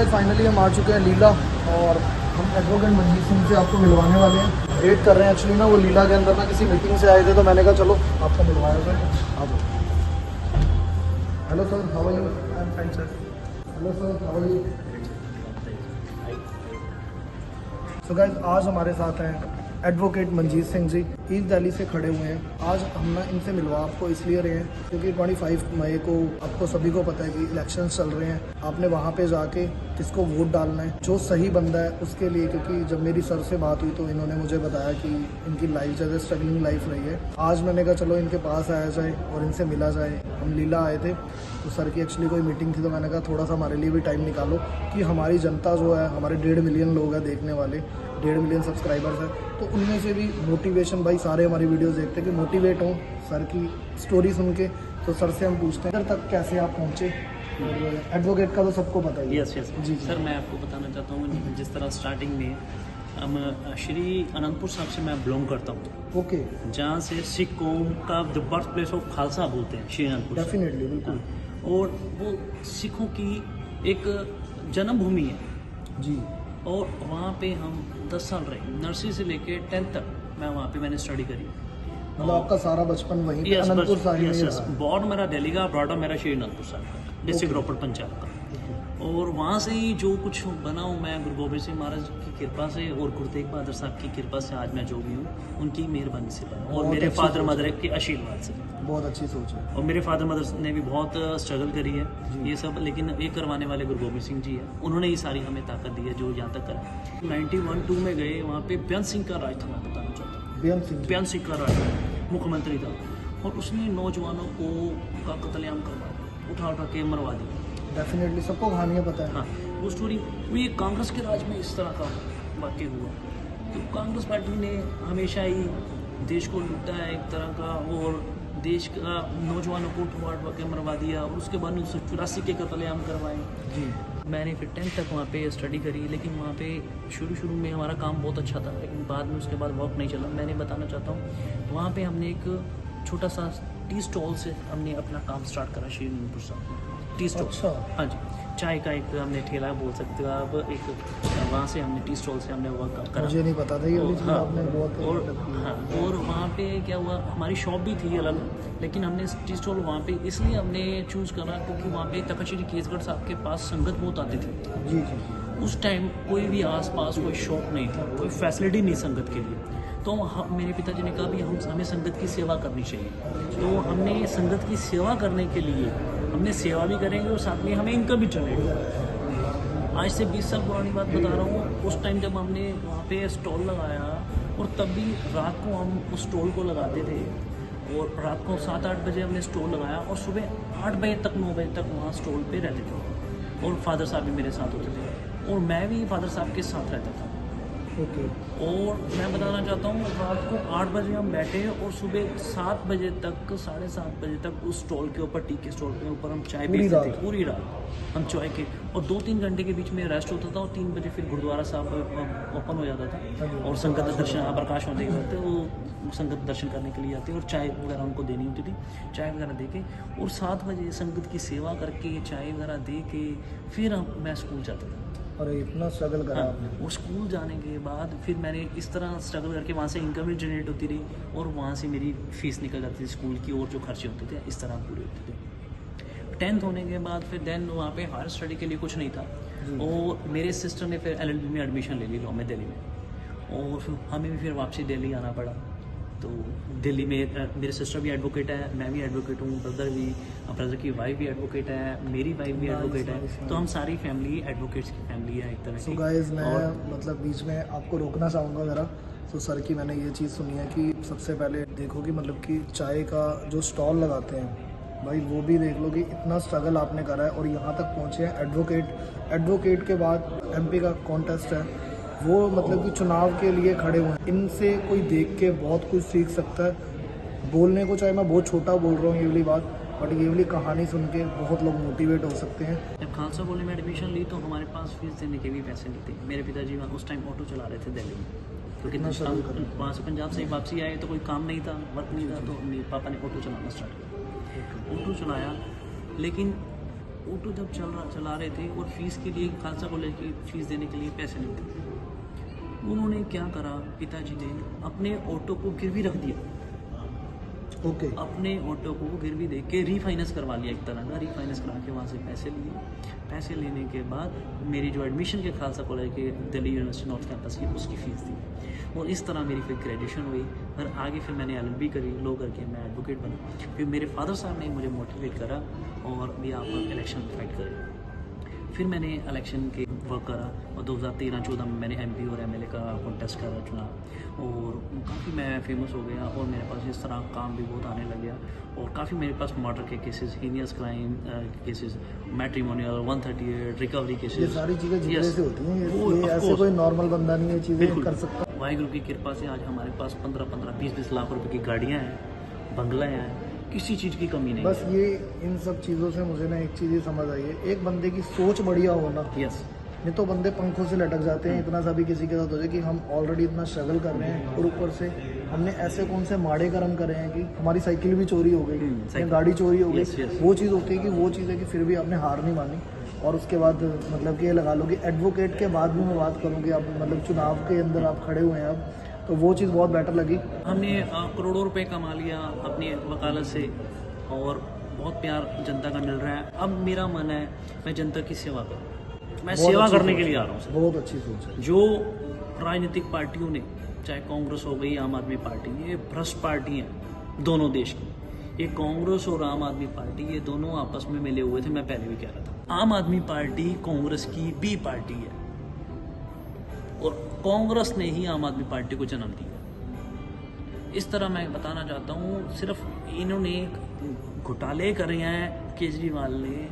Guys finally हम आ चुके हैं लीला और हम एडवोकेट मनजीत सिंह से आपको मिलवाने वाले हैं। वेट कर रहे हैं एक्चुअली ना, वो लीला के अंदर ना किसी मीटिंग से आए थे तो मैंने कहा चलो आपको मिलवाया जाए। आ जाओ। Hello sir, how are you? I am fine sir. Hello sir, how are you? So guys आज हमारे साथ हैं एडवोकेट मनजीत सिंह जी, ईस्ट दिल्ली से खड़े हुए हैं। आज हम ना इनसे मिलवा आपको इसलिए रहे हैं क्योंकि 25 मई को आपको सभी को पता है कि इलेक्शन चल रहे हैं। आपने वहाँ पे जाके किसको वोट डालना है, जो सही बंदा है उसके लिए। क्योंकि जब मेरी सर से बात हुई तो इन्होंने मुझे बताया कि इनकी लाइफ ज़्यादा स्ट्रगलिंग लाइफ रही है। आज मैंने कहा चलो इनके पास आया जाए और इनसे मिला जाए। हम लीला आए थे तो सर की एक्चुअली कोई मीटिंग थी तो मैंने कहा थोड़ा सा हमारे लिए भी टाइम निकालो कि हमारी जनता जो है, हमारे 1.5 मिलियन लोग हैं देखने वाले, 1.5 मिलियन सब्सक्राइबर्स हैं, तो उनमें से भी मोटिवेशन, भाई सारे हमारी वीडियोस देखते हैं कि मोटिवेट हों सर की स्टोरी सुन के। तो सर से हम पूछते हैं सर तक कैसे आप पहुँचे। एडवोकेट का तो सबको पता ही है। यस जी सर, मैं आपको बताना चाहता हूँ जिस तरह स्टार्टिंग में हम श्री अनंतपुर साहब से मैं बिलोंग करता हूँ। ओके। जहाँ से सिख कौम का the birth place of Khalsa बोलते हैं श्री अनंतपुर। डेफिनेटली, बिल्कुल। और वो सिखों की एक जन्मभूमि है जी। और वहाँ पे हम 10 साल रहे, नर्सरी से लेके 10th तक मैं वहाँ पे मैंने स्टडी करी। मतलब आपका सारा बचपन वहीं पे अनंतपुर साहिब में रहा। बॉर्ड मेरा दिल्ली का, ब्रॉडर मेरा श्री अनंतपुर साहिब का, डिस्ट्रिक्ट रोपड़ पंजाब का। और वहाँ से ही जो कुछ बना हूँ मैं गुरु गोबिंद सिंह महाराज की कृपा से और गुरु तेग बहादुर साहब की कृपा से आज मैं जो भी हूँ उनकी मेहरबानी से बना, और मेरे फादर मदर के आशीर्वाद से। बहुत अच्छी सोच है। और मेरे फादर मदर ने भी बहुत स्ट्रगल करी है ये सब, लेकिन ये करवाने वाले गुरु गोबिंद सिंह जी है, उन्होंने ही सारी हमें ताकत दी है जो यहाँ तक करा। 91-2 में गए, वहाँ पे बेअंत सिंह का राज था, मैं बताना चाहता हूँ। बेअंत सिंह का राज मुख्यमंत्री था और उसने नौजवानों को का कत्लेआम करवा दिया, उठा के मरवा दिया। डेफिनेटली सबको कहानियाँ पता है। हाँ, वो स्टोरी ये कांग्रेस के राज में इस तरह का वाक्य हुआ। तो कांग्रेस पार्टी ने हमेशा ही देश को लूटा है एक तरह का, और देश का नौजवानों को उठवा के मरवा दिया, और उसके बाद 1984 के कत्लेआम करवाए। जी। मैंने फिर 10th तक वहाँ पे स्टडी करी, लेकिन वहाँ पे शुरू में हमारा काम बहुत अच्छा था, लेकिन बाद में उसके बाद वर्क नहीं चला। मैंने बताना चाहता हूँ वहाँ पे हमने एक छोटा सा टी स्टॉल से हमने अपना काम स्टार्ट करा श्री अनंतपुर साहब, टी स्टॉल। अच्छा। हाँ जी, चाय का एक हमने ठेला बोल सकते हो आप, एक वहाँ से हमने टी स्टॉल से हमने वर्क करा। मुझे नहीं पता था ये। हाँ, आपने बहुत और वहाँ पे क्या हुआ, हमारी शॉप भी थी अलग, लेकिन हमने टी स्टॉल वहाँ पे इसलिए हमने चूज़ करा क्योंकि वहाँ पे तखत श्री केसगढ़ साहब के पास संगत बहुत आती थी। जी जी। उस टाइम कोई भी आसपास कोई शॉप नहीं थी, कोई फैसिलिटी नहीं संगत के लिए। तो मेरे पिताजी ने कहा भी हमें संगत की सेवा करनी चाहिए, तो हमने संगत की सेवा करने के लिए हमने सेवा भी करेंगे और साथ में हमें इनकम भी चलेगी। आज से 20 साल पुरानी बात बता रहा हूँ। उस टाइम जब हमने वहाँ पे स्टॉल लगाया, और तब भी रात को हम उस स्टॉल को लगाते थे, और रात को 7-8 बजे हमने स्टॉल लगाया, और सुबह 8 बजे तक 9 बजे तक वहाँ स्टॉल पे रहते थे, और फादर साहब भी मेरे साथ होते थे, और मैं भी फादर साहब के साथ रहता था। ओके। और मैं बताना चाहता हूँ रात को 8 बजे हम बैठे और सुबह 7 बजे तक, 7:30 बजे तक उस स्टॉल के ऊपर, टी के स्टॉल के ऊपर हम चाय पीते थे पूरी रात। हम चाय के, और 2-3 घंटे के बीच में रेस्ट होता था, और 3 बजे फिर गुरुद्वारा साहब ओपन हो जाता था, और संगत दर्शन प्रकाश होने के वक्त वो संगत दर्शन करने के लिए आते, और चाय वगैरह उनको देनी होती थी। चाय वगैरह दे के, और 7 बजे संगत की सेवा करके, चाय वगैरह दे के, फिर मैं स्कूल जाता था। अरे इतना स्ट्रगल करा आपने। वो स्कूल जाने के बाद फिर मैंने इस तरह स्ट्रगल करके वहाँ से इनकम भी जनरेट होती रही, और वहाँ से मेरी फीस निकल जाती थी स्कूल की, और जो खर्चे होते थे इस तरह पूरे होते थे। 10th होने के बाद फिर देन वहाँ पे हायर स्टडी के लिए कुछ नहीं था, और मेरे सिस्टर ने फिर LLB में एडमिशन ले ली लॉ में दिल्ली में, और फिर हमें भी फिर वापसी दिल्ली आना पड़ा। तो दिल्ली में मेरे सिस्टर भी एडवोकेट है, मैं भी एडवोकेट हूँ, ब्रदर की वाइफ भी एडवोकेट है, मेरी वाइफ भी एडवोकेट है, तो हम सारी फैमिली एडवोकेट्स की फैमिली है एक तरह की। गाइस मैं मतलब बीच में आपको रोकना चाहूँगा ज़रा। तो सर की मैंने ये चीज़ सुनी है कि सबसे पहले देखो कि मतलब कि चाय का जो स्टॉल लगाते हैं भाई, वो भी देख लो कि इतना स्ट्रगल आपने करा है और यहाँ तक पहुँचे हैं एडवोकेट के बाद MP का कॉन्टेस्ट है, वो मतलब कि चुनाव के लिए खड़े हुए हैं। इनसे कोई देख के बहुत कुछ सीख सकता है। बोलने को चाहे मैं बहुत छोटा बोल रहा हूँ ये वाली बात, बट ये वाली कहानी सुन के बहुत लोग मोटिवेट हो सकते हैं। जब खालसा कॉलेज में एडमिशन ली तो हमारे पास फीस देने के भी पैसे नहीं थे। मेरे पिताजी उस टाइम ऑटो चला रहे थे दिल्ली में, तो कितना वहाँ से पंजाब से वापसी आए तो कोई काम नहीं था, वर्क नहीं था, तो मेरे पापा ने ऑटो चलाना स्टार्ट किया। ऑटो चलाया, लेकिन ऑटो जब चला रहे थे और फीस के लिए खालसा कॉलेज की फीस देने के लिए पैसे नहीं थे, उन्होंने क्या करा, पिताजी ने अपने ऑटो को गिरवी रख दिया। ओके। अपने ऑटो को गिरवी दे के रीफाइनेंस करवा लिया, एक तरह का रीफाइनेंस करा के वहाँ से पैसे लिए। पैसे लेने के बाद मेरी जो एडमिशन के खालसा कॉलेज के दिल्ली यूनिवर्सिटी नॉर्थ कैंपस की उसकी फ़ीस दी, और इस तरह मेरी फिर ग्रेजुएशन हुई। फिर आगे फिर मैंने LLB करी, लॉ करके मैं एडवोकेट बना। फिर मेरे फादर साहब ने मुझे मोटिवेट करा और भी आप इलेक्शन फाइट करें। फिर मैंने इलेक्शन के वर्क करा और 2013-14 में मैंने MP और MLA का कॉन्टेस्ट करा, चुना, और काफ़ी मैं फेमस हो गया और मेरे पास इस तरह काम भी बहुत आने लग गया। और काफ़ी मेरे पास मर्डर के cases, heinous crime cases, matrimonial 138 recovery cases, ये सारी चीज़ें जिगरे Yes. से होती हैं, वो, ये of ऐसे course. कोई नॉर्मल बंदा नहीं है चीज़ें बिल्कुल कर सकता। वाहिगुरु की कृपा से आज हमारे पास 15-15, 20-20 लाख रुपए की गाड़ियाँ हैं, बंगला हैं, किसी चीज़ की कमी नहीं बस ये इन सब चीज़ों से मुझे ना एक चीज़ ये समझ आई है, एक बंदे की सोच बढ़िया होना, है। यस, नहीं तो बंदे पंखों से लटक जाते हैं। इतना सा भी किसी के साथ हो जाए कि हम ऑलरेडी इतना स्ट्रगल कर रहे हैं और ऊपर से हमने ऐसे कौन से माड़े कर्म करे हैं कि हमारी साइकिल भी चोरी हो गई, या गाड़ी चोरी हो गई। Yes, yes. वो चीज़ होती है कि वो चीज़ है कि फिर भी आपने हार नहीं मानी। और उसके बाद मतलब कि ये लगा लो कि एडवोकेट के बाद भी मैं बात करूँगी, आप मतलब चुनाव के अंदर आप खड़े हुए हैं अब, तो वो चीज़ बहुत बेटर लगी। हमने करोड़ों रुपए कमा लिया अपनी वकालत से और बहुत प्यार जनता का मिल रहा है। अब मेरा मन है मैं जनता की सेवा करूँ, मैं बहुत सेवा अच्छी करने के सोच लिए है। आ रहा हूँ सर। बहुत अच्छी सोच है। जो राजनीतिक पार्टियों ने, चाहे कांग्रेस हो गई, आम आदमी पार्टी, ये भ्रष्ट पार्टी हैं दोनों देश की। ये कांग्रेस और आम आदमी पार्टी, ये दोनों आपस में मिले हुए थे। मैं पहले भी कह रहा था, आम आदमी पार्टी कांग्रेस की बी पार्टी है और कांग्रेस ने ही आम आदमी पार्टी को जन्म दिया। इस तरह मैं बताना चाहता हूँ, सिर्फ इन्होंने घोटाले करे हैं केजरीवाल ने,